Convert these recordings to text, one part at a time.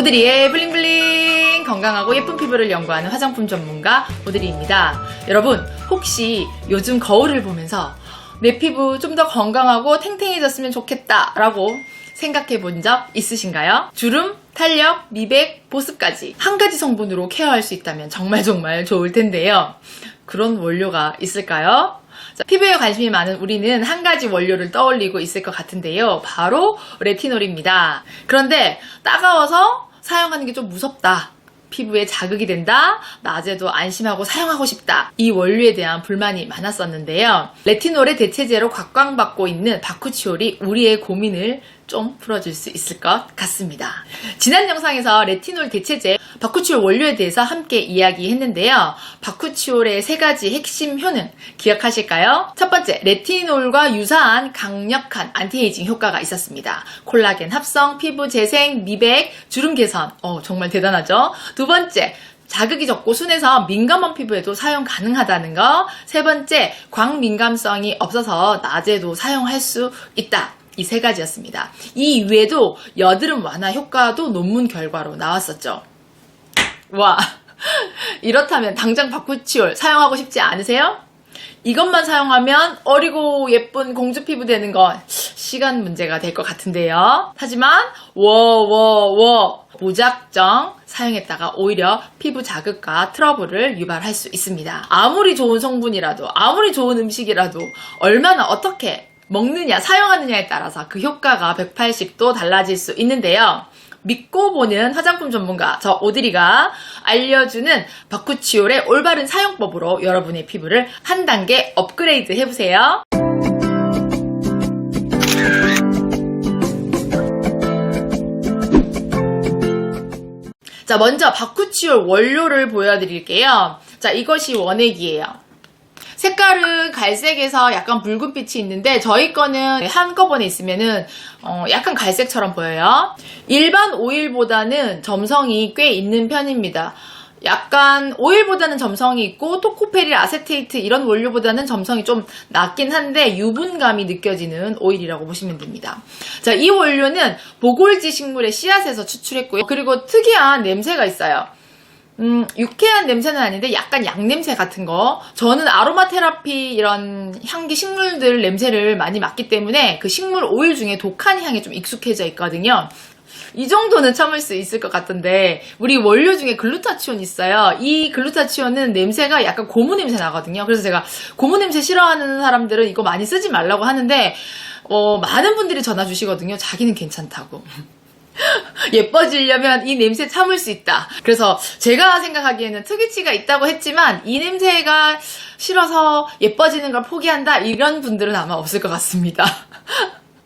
오드리의 블링블링, 건강하고 예쁜 피부를 연구하는 화장품 전문가 오드리입니다. 여러분, 혹시 요즘 거울을 보면서 내 피부 좀 더 건강하고 탱탱해졌으면 좋겠다 라고 생각해 본 적 있으신가요? 주름, 탄력, 미백, 보습까지 한 가지 성분으로 케어할 수 있다면 정말 좋을 텐데요. 그런 원료가 있을까요? 자, 피부에 관심이 많은 우리는 한 가지 원료를 떠올리고 있을 것 같은데요. 바로 레티놀입니다. 그런데 따가워서 사용하는 게 좀 무섭다. 피부에 자극이 된다. 낮에도 안심하고 사용하고 싶다. 이 원료에 대한 불만이 많았었는데요. 레티놀의 대체제로 각광받고 있는 바쿠치올이 우리의 고민을 좀 풀어줄 수 있을 것 같습니다. 지난 영상에서 레티놀 대체제 바쿠치올 원료에 대해서 함께 이야기했는데요. 바쿠치올의 세 가지 핵심 효능 기억하실까요? 첫 번째, 레티놀과 유사한 강력한 안티에이징 효과가 있었습니다. 콜라겐 합성, 피부 재생, 미백, 주름 개선. 정말 대단하죠? 두 번째, 자극이 적고 순해서 민감한 피부에도 사용 가능하다는 거. 세 번째, 광민감성이 없어서 낮에도 사용할 수 있다. 이 세 가지였습니다. 이 이외에도 여드름 완화 효과도 논문 결과로 나왔었죠. 와, 이렇다면 당장 바쿠치올 사용하고 싶지 않으세요? 이것만 사용하면 어리고 예쁜 공주 피부 되는 건 시간 문제가 될 것 같은데요. 하지만 무작정 사용했다가 오히려 피부 자극과 트러블을 유발할 수 있습니다. 아무리 좋은 성분이라도, 아무리 좋은 음식이라도 얼마나 어떻게 먹느냐, 사용하느냐에 따라서 그 효과가 180도 달라질 수 있는데요. 믿고 보는 화장품 전문가 저 오드리가 알려주는 바쿠치올의 올바른 사용법으로 여러분의 피부를 한 단계 업그레이드 해보세요. 자, 먼저 바쿠치올 원료를 보여드릴게요. 자, 이것이 원액이에요. 색깔은 갈색에서 약간 붉은빛이 있는데 저희 거는 한꺼번에 있으면은 약간 갈색처럼 보여요. 일반 오일보다는 점성이 꽤 있는 편입니다. 약간 오일보다는 점성이 있고 토코페릴, 아세테이트 이런 원료보다는 점성이 좀 낮긴 한데 유분감이 느껴지는 오일이라고 보시면 됩니다. 자, 이 원료는 보골지 식물의 씨앗에서 추출했고요. 그리고 특이한 냄새가 있어요. 유쾌한 냄새는 아닌데 약간 약냄새 같은 거. 저는 아로마 테라피 이런 향기 식물들 냄새를 많이 맡기 때문에 그 식물 오일 중에 독한 향에 좀 익숙해져 있거든요. 이 정도는 참을 수 있을 것 같은데 우리 원료 중에 글루타치온 있어요. 이 글루타치온은 냄새가 약간 고무 냄새 나거든요. 그래서 제가 고무 냄새 싫어하는 사람들은 이거 많이 쓰지 말라고 하는데 많은 분들이 전화 주시거든요. 자기는 괜찮다고. 예뻐지려면 이 냄새 참을 수 있다. 그래서 제가 생각하기에는 특이치가 있다고 했지만 이 냄새가 싫어서 예뻐지는 걸 포기한다 이런 분들은 아마 없을 것 같습니다.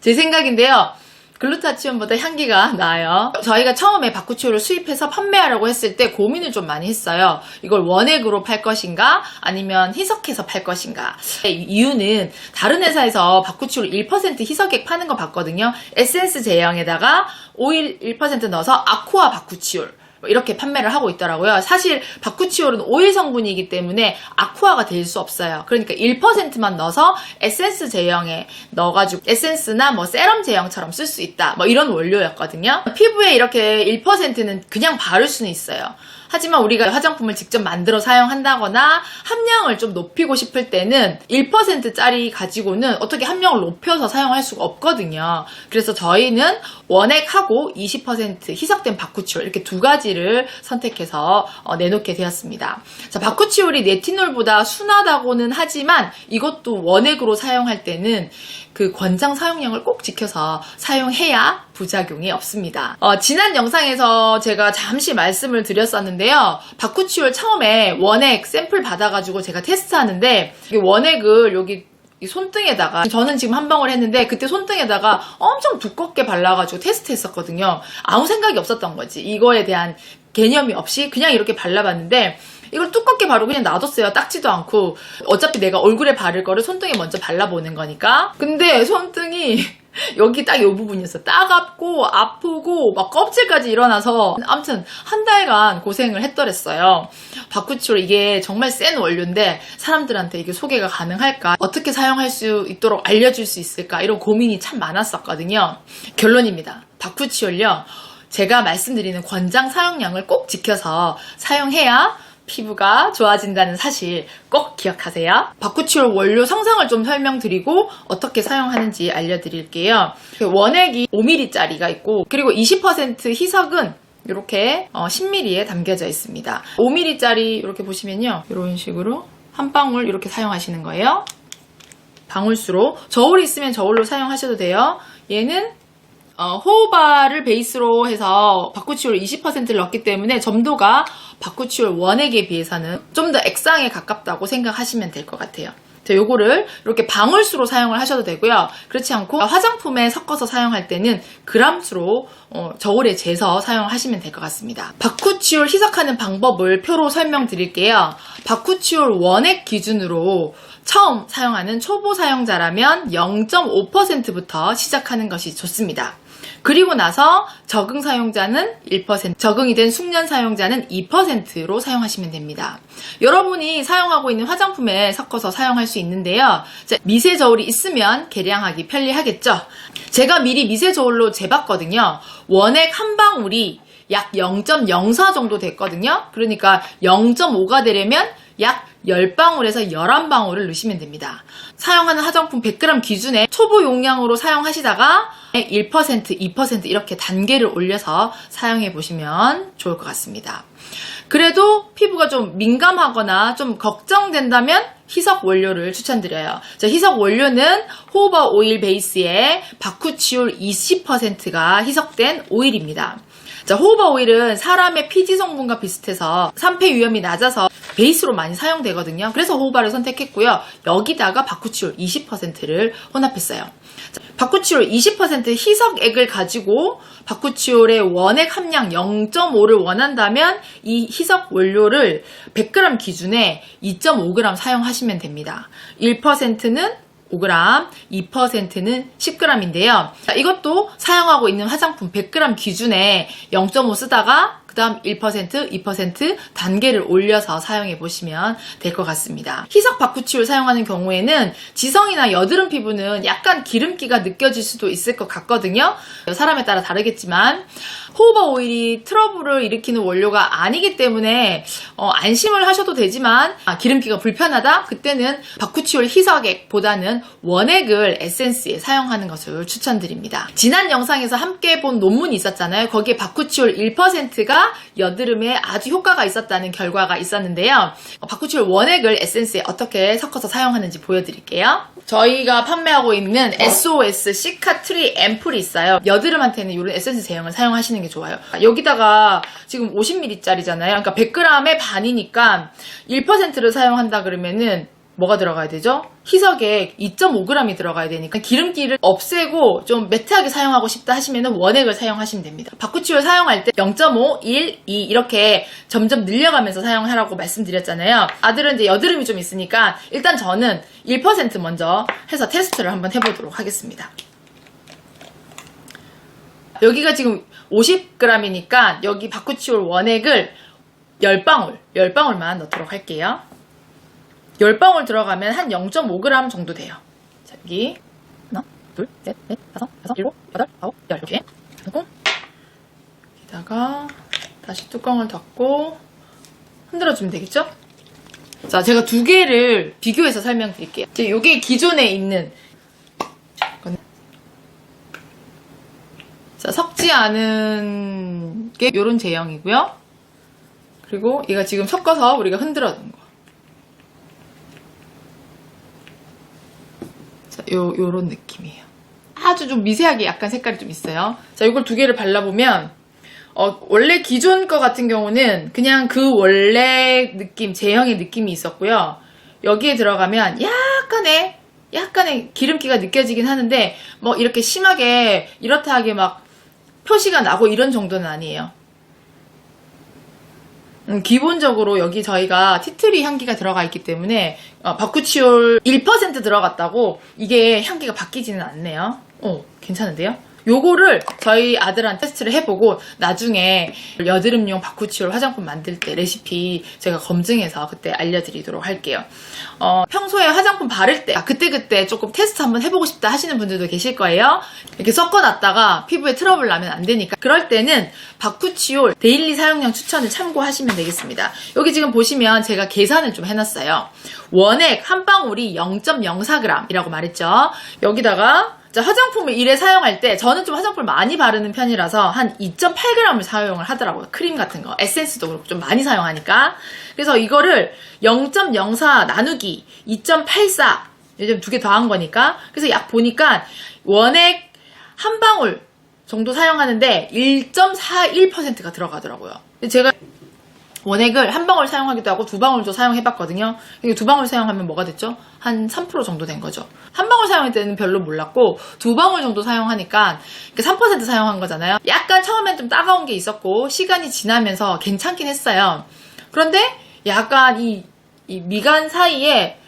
제 생각인데요. 글루타치온보다 향기가 나아요. 저희가 처음에 바쿠치올을 수입해서 판매하려고 했을 때 고민을 좀 많이 했어요. 이걸 원액으로 팔 것인가 아니면 희석해서 팔 것인가. 이유는 다른 회사에서 바쿠치올 1% 희석액 파는 거 봤거든요. 에센스 제형에다가 오일 1% 넣어서 아쿠아 바쿠치올 이렇게 판매를 하고 있더라고요. 사실 바쿠치올은 오일 성분이기 때문에 아쿠아가 될 수 없어요. 그러니까 1%만 넣어서 에센스 제형에 넣어가지고 에센스나 세럼 제형처럼 쓸 수 있다. 이런 원료였거든요. 피부에 이렇게 1%는 그냥 바를 수는 있어요. 하지만 우리가 화장품을 직접 만들어 사용한다거나 함량을 좀 높이고 싶을 때는 1%짜리 가지고는 어떻게 함량을 높여서 사용할 수가 없거든요. 그래서 저희는 원액하고 20% 희석된 바쿠치올 이렇게 두 가지를 선택해서 내놓게 되었습니다. 자, 바쿠치올이 레티놀보다 순하다고는 하지만 이것도 원액으로 사용할 때는 그 권장 사용량을 꼭 지켜서 사용해야 부작용이 없습니다. 지난 영상에서 제가 잠시 말씀을 드렸었는데요. 바쿠치올 처음에 원액 샘플 받아가지고 제가 테스트하는데 원액을 여기 이 손등에다가 저는 지금 한 방울 했는데 그때 손등에다가 엄청 두껍게 발라가지고 테스트했었거든요. 아무 생각이 없었던 거지. 이거에 대한 개념이 없이 그냥 이렇게 발라봤는데 이걸 두껍게 바르고 그냥 놔뒀어요. 닦지도 않고. 어차피 내가 얼굴에 바를 거를 손등에 먼저 발라보는 거니까. 근데 손등이 여기 딱 이 부분이었어. 따갑고 아프고 막 껍질까지 일어나서 아무튼 한 달간 고생을 했더랬어요. 바쿠치올 이게 정말 센 원료인데 사람들한테 이게 소개가 가능할까? 어떻게 사용할 수 있도록 알려줄 수 있을까? 이런 고민이 참 많았었거든요. 결론입니다. 바쿠치올요. 제가 말씀드리는 권장 사용량을 꼭 지켜서 사용해야 피부가 좋아진다는 사실 꼭 기억하세요. 바쿠치올 원료 성상을 좀 설명드리고 어떻게 사용하는지 알려드릴게요. 원액이 5ml짜리가 있고 그리고 20% 희석은 이렇게 10ml에 담겨져 있습니다. 5ml짜리 이렇게 보시면요. 이런 식으로 한 방울 이렇게 사용하시는 거예요. 방울수로. 저울이 있으면 저울로 사용하셔도 돼요. 얘는 호호바를 베이스로 해서 바쿠치올 20%를 넣기 때문에 점도가 바쿠치올 원액에 비해서는 좀 더 액상에 가깝다고 생각하시면 될 것 같아요. 요거를 이렇게 방울수로 사용을 하셔도 되고요. 그렇지 않고 화장품에 섞어서 사용할 때는 그람수로 저울에 재서 사용하시면 될 것 같습니다. 바쿠치올 희석하는 방법을 표로 설명드릴게요. 바쿠치올 원액 기준으로 처음 사용하는 초보 사용자라면 0.5%부터 시작하는 것이 좋습니다. 그리고 나서 적응 사용자는 1%, 적응이 된 숙련 사용자는 2%로 사용하시면 됩니다. 여러분이 사용하고 있는 화장품에 섞어서 사용할 수 있는데요. 미세 저울이 있으면 계량하기 편리하겠죠. 제가 미리 미세 저울로 재봤거든요. 원액 한 방울이 약 0.04 정도 됐거든요. 그러니까 0.5가 되려면 약 10방울에서 11방울을 넣으시면 됩니다. 사용하는 화장품 100g 기준에 초보 용량으로 사용하시다가 1%, 2% 이렇게 단계를 올려서 사용해 보시면 좋을 것 같습니다. 그래도 피부가 좀 민감하거나 좀 걱정된다면 희석 원료를 추천드려요. 희석 원료는 호호바 오일 베이스에 바쿠치올 20%가 희석된 오일입니다. 호호바 오일은 사람의 피지 성분과 비슷해서 산패 위험이 낮아서 베이스로 많이 사용되거든요. 그래서 호호바를 선택했고요. 여기다가 바쿠치올 20%를 혼합했어요. 바쿠치올 20% 희석액을 가지고 바쿠치올의 원액 함량 0.5를 원한다면 이 희석 원료를 100g 기준에 2.5g 사용하시면 됩니다. 1%는 5g, 2%는 10g인데요. 이것도 사용하고 있는 화장품 100g 기준에 0.5 쓰다가 그 다음 1%, 2% 단계를 올려서 사용해 보시면 될 것 같습니다. 희석 바쿠치올 사용하는 경우에는 지성이나 여드름 피부는 약간 기름기가 느껴질 수도 있을 것 같거든요. 사람에 따라 다르겠지만 호호바 오일이 트러블을 일으키는 원료가 아니기 때문에 안심을 하셔도 되지만 기름기가 불편하다? 그때는 바쿠치올 희석액보다는 원액을 에센스에 사용하는 것을 추천드립니다. 지난 영상에서 함께 본 논문이 있었잖아요. 거기에 바쿠치올 1%가 여드름에 아주 효과가 있었다는 결과가 있었는데요. 바쿠치올 원액을 에센스에 어떻게 섞어서 사용하는지 보여드릴게요. 저희가 판매하고 있는 SOS 시카트리 앰플이 있어요. 여드름한테는 이런 에센스 제형을 사용하시는 게 좋아요. 여기다가 지금 50ml짜리잖아요. 그러니까 100g의 반이니까 1%를 사용한다 그러면은 뭐가 들어가야 되죠? 희석액 2.5g이 들어가야 되니까 기름기를 없애고 좀 매트하게 사용하고 싶다 하시면 원액을 사용하시면 됩니다. 바쿠치올 사용할 때 0.5, 1, 2 이렇게 점점 늘려가면서 사용하라고 말씀드렸잖아요. 아들은 이제 여드름이 좀 있으니까 일단 저는 1% 먼저 해서 테스트를 한번 해보도록 하겠습니다. 여기가 지금 50g이니까 여기 바쿠치올 원액을 10방울만 넣도록 할게요. 10방울 들어가면 한 0.5g 정도 돼요. 자, 여기 하나, 둘, 셋, 넷, 다섯, 여섯, 일곱, 여덟, 아홉, 열 이렇게 하고 여기다가 다시 뚜껑을 닫고 흔들어주면 되겠죠? 자, 제가 두 개를 비교해서 설명드릴게요. 이게 기존에 있는 자, 섞지 않은 게 이런 제형이고요. 그리고 얘가 지금 섞어서 우리가 흔들어 놓은 거. 자, 요런 느낌이에요. 아주 좀 미세하게 약간 색깔이 좀 있어요. 자, 이걸 두 개를 발라보면, 원래 기존 거 같은 경우는 그냥 그 원래 느낌, 제형의 느낌이 있었고요. 여기에 들어가면 약간의 기름기가 느껴지긴 하는데, 뭐 이렇게 심하게, 이렇다 하게 막 표시가 나고 이런 정도는 아니에요. 기본적으로 여기 저희가 티트리 향기가 들어가 있기 때문에 바쿠치올 1% 들어갔다고 이게 향기가 바뀌지는 않네요. 괜찮은데요? 요거를 저희 아들한테 테스트를 해보고 나중에 여드름용 바쿠치올 화장품 만들 때 레시피 제가 검증해서 그때 알려드리도록 할게요. 평소에 화장품 바를 때 그때그때 조금 테스트 한번 해보고 싶다 하시는 분들도 계실 거예요. 이렇게 섞어놨다가 피부에 트러블 나면 안 되니까 그럴 때는 바쿠치올 데일리 사용량 추천을 참고하시면 되겠습니다. 여기 지금 보시면 제가 계산을 좀 해놨어요. 원액 한 방울이 0.04g 이라고 말했죠. 여기다가 화장품을 일회 사용할 때 저는 좀 화장품을 많이 바르는 편이라서 한 2.8g을 사용을 하더라고요. 크림 같은 거, 에센스도 그렇고 좀 많이 사용하니까. 그래서 이거를 0.04 나누기 2.84 요즘 2개 더한 거니까. 그래서 약 보니까 원액 한 방울 정도 사용하는데 1.41%가 들어가더라고요. 제가 원액을 한 방울 사용하기도 하고 두 방울도 사용해봤거든요. 이게 두 방울 사용하면 뭐가 됐죠? 한 3% 정도 된 거죠. 한 방울 사용할 때는 별로 몰랐고 두 방울 정도 사용하니까 3% 사용한 거잖아요. 약간 처음엔 좀 따가운 게 있었고 시간이 지나면서 괜찮긴 했어요. 그런데 약간 이 미간 사이에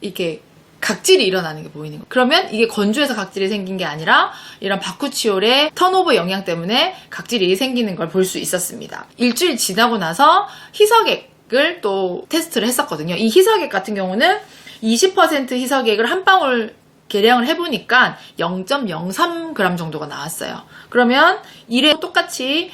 이렇게 각질이 일어나는 게 보이는 거예요. 그러면 이게 건조해서 각질이 생긴 게 아니라 이런 바쿠치올의 턴오버 영향 때문에 각질이 생기는 걸 볼 수 있었습니다. 일주일 지나고 나서 희석액을 또 테스트를 했었거든요. 이 희석액 같은 경우는 20% 희석액을 한 방울 계량을 해보니까 0.03g 정도가 나왔어요. 그러면 이래 똑같이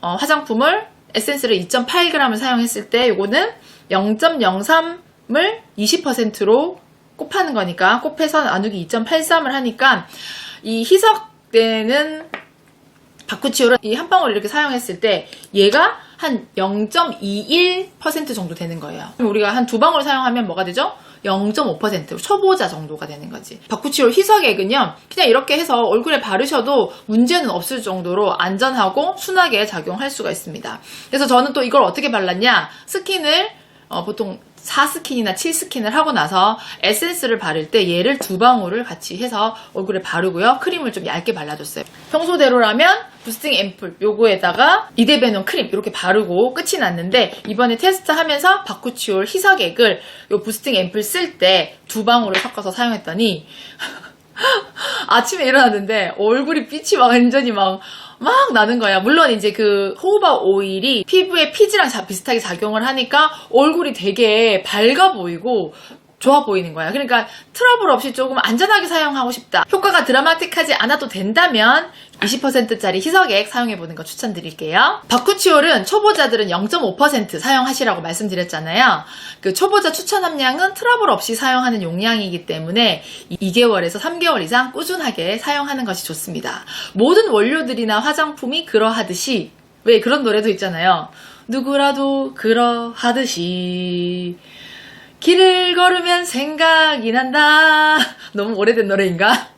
화장품을 에센스를 2.8g을 사용했을 때 이거는 0.03을 20%로 곱하는 거니까 곱해서 나누기 2.83을 하니까 이 희석되는 바쿠치올은 이 한 방울 이렇게 사용했을 때 얘가 한 0.21% 정도 되는 거예요. 그럼 우리가 한 두 방울 사용하면 뭐가 되죠? 0.5% 초보자 정도가 되는 거지. 바쿠치올 희석액은요 그냥 이렇게 해서 얼굴에 바르셔도 문제는 없을 정도로 안전하고 순하게 작용할 수가 있습니다. 그래서 저는 또 이걸 어떻게 발랐냐, 스킨을 보통 4스킨이나 7스킨을 하고 나서 에센스를 바를 때 얘를 두 방울을 같이 해서 얼굴에 바르고요. 크림을 좀 얇게 발라줬어요. 평소대로라면 부스팅 앰플 요거에다가 이데베논 크림 이렇게 바르고 끝이 났는데 이번에 테스트하면서 바쿠치올 희석액을 요 부스팅 앰플 쓸 때 두 방울을 섞어서 사용했더니 아침에 일어났는데 얼굴이 빛이 완전히 막 나는 거야. 물론 이제 그 호호바 오일이 피부에 피지랑 비슷하게 작용을 하니까 얼굴이 되게 밝아 보이고 좋아 보이는 거야. 그러니까 트러블 없이 조금 안전하게 사용하고 싶다, 효과가 드라마틱하지 않아도 된다면 20%짜리 희석액 사용해보는 거 추천드릴게요. 바쿠치올은 초보자들은 0.5% 사용하시라고 말씀드렸잖아요. 그 초보자 추천 함량은 트러블 없이 사용하는 용량이기 때문에 2개월에서 3개월 이상 꾸준하게 사용하는 것이 좋습니다. 모든 원료들이나 화장품이 그러하듯이, 왜 그런 노래도 있잖아요. 누구라도 그러하듯이 길을 걸으면 생각이 난다. 너무 오래된 노래인가?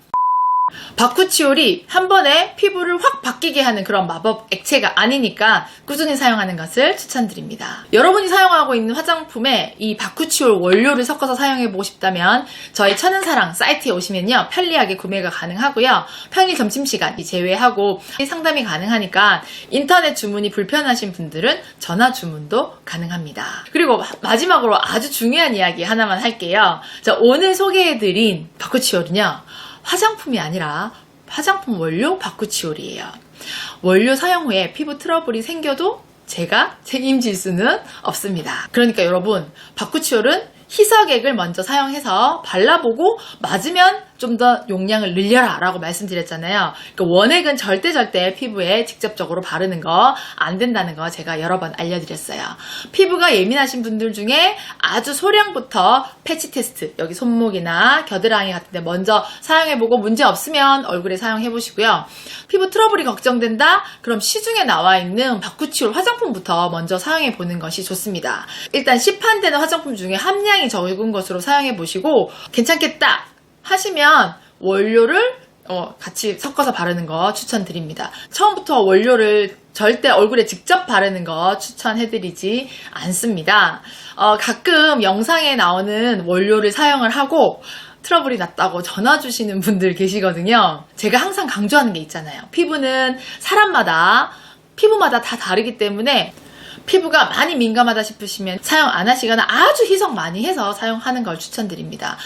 바쿠치올이 한 번에 피부를 확 바뀌게 하는 그런 마법 액체가 아니니까 꾸준히 사용하는 것을 추천드립니다. 여러분이 사용하고 있는 화장품에 이 바쿠치올 원료를 섞어서 사용해보고 싶다면 저희 천은사랑 사이트에 오시면요 편리하게 구매가 가능하고요. 평일 점심시간 제외하고 상담이 가능하니까 인터넷 주문이 불편하신 분들은 전화 주문도 가능합니다. 그리고 마지막으로 아주 중요한 이야기 하나만 할게요. 오늘 소개해드린 바쿠치올은요 화장품이 아니라 화장품 원료 바쿠치올이에요. 원료 사용 후에 피부 트러블이 생겨도 제가 책임질 수는 없습니다. 그러니까 여러분, 바쿠치올은 희석액을 먼저 사용해서 발라보고 맞으면 좀 더 용량을 늘려라 라고 말씀드렸잖아요. 그러니까 원액은 절대 피부에 직접적으로 바르는 거 안 된다는 거 제가 여러 번 알려드렸어요. 피부가 예민하신 분들 중에 아주 소량부터 패치 테스트, 여기 손목이나 겨드랑이 같은 데 먼저 사용해보고 문제 없으면 얼굴에 사용해보시고요. 피부 트러블이 걱정된다? 그럼 시중에 나와 있는 바쿠치올 화장품부터 먼저 사용해보는 것이 좋습니다. 일단 시판되는 화장품 중에 함량이 적은 것으로 사용해보시고 괜찮겠다 하시면 원료를 같이 섞어서 바르는 거 추천드립니다. 처음부터 원료를 절대 얼굴에 직접 바르는 거 추천해드리지 않습니다. 가끔 영상에 나오는 원료를 사용을 하고 트러블이 났다고 전화 주시는 분들 계시거든요. 제가 항상 강조하는 게 있잖아요. 피부는 사람마다 피부마다 다 다르기 때문에 피부가 많이 민감하다 싶으시면 사용 안 하시거나 아주 희석 많이 해서 사용하는 걸 추천드립니다.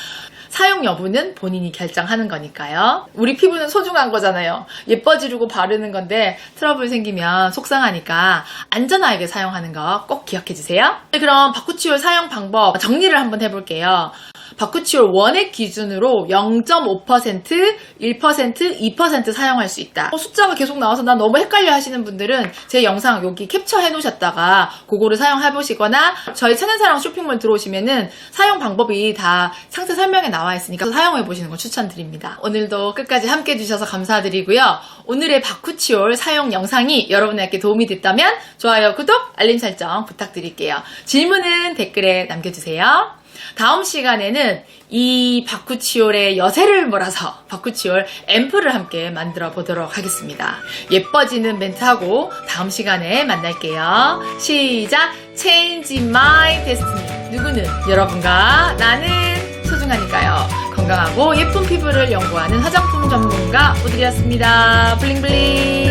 사용 여부는 본인이 결정하는 거니까요. 우리 피부는 소중한 거잖아요. 예뻐지려고 바르는 건데 트러블 생기면 속상하니까 안전하게 사용하는 거 꼭 기억해 주세요. 그럼 바쿠치올 사용 방법 정리를 한번 해볼게요. 바쿠치올 원액 기준으로 0.5%, 1%, 2% 사용할 수 있다. 숫자가 계속 나와서 난 너무 헷갈려 하시는 분들은 제 영상 여기 캡처해 놓으셨다가 그거를 사용해 보시거나 저희 천연사랑 쇼핑몰 들어오시면은 사용 방법이 다 상세 설명에 나와 있으니까 사용해 보시는 거 추천드립니다. 오늘도 끝까지 함께 해주셔서 감사드리고요. 오늘의 바쿠치올 사용 영상이 여러분에게 도움이 됐다면 좋아요, 구독, 알림 설정 부탁드릴게요. 질문은 댓글에 남겨주세요. 다음 시간에는 이 바쿠치올의 여세를 몰아서 바쿠치올 앰플을 함께 만들어 보도록 하겠습니다. 예뻐지는 멘트하고 다음 시간에 만날게요. 시작! Change my destiny. 누구는 여러분과 나는 소중하니까요. 건강하고 예쁜 피부를 연구하는 화장품 전문가 오드리였습니다. 블링블링.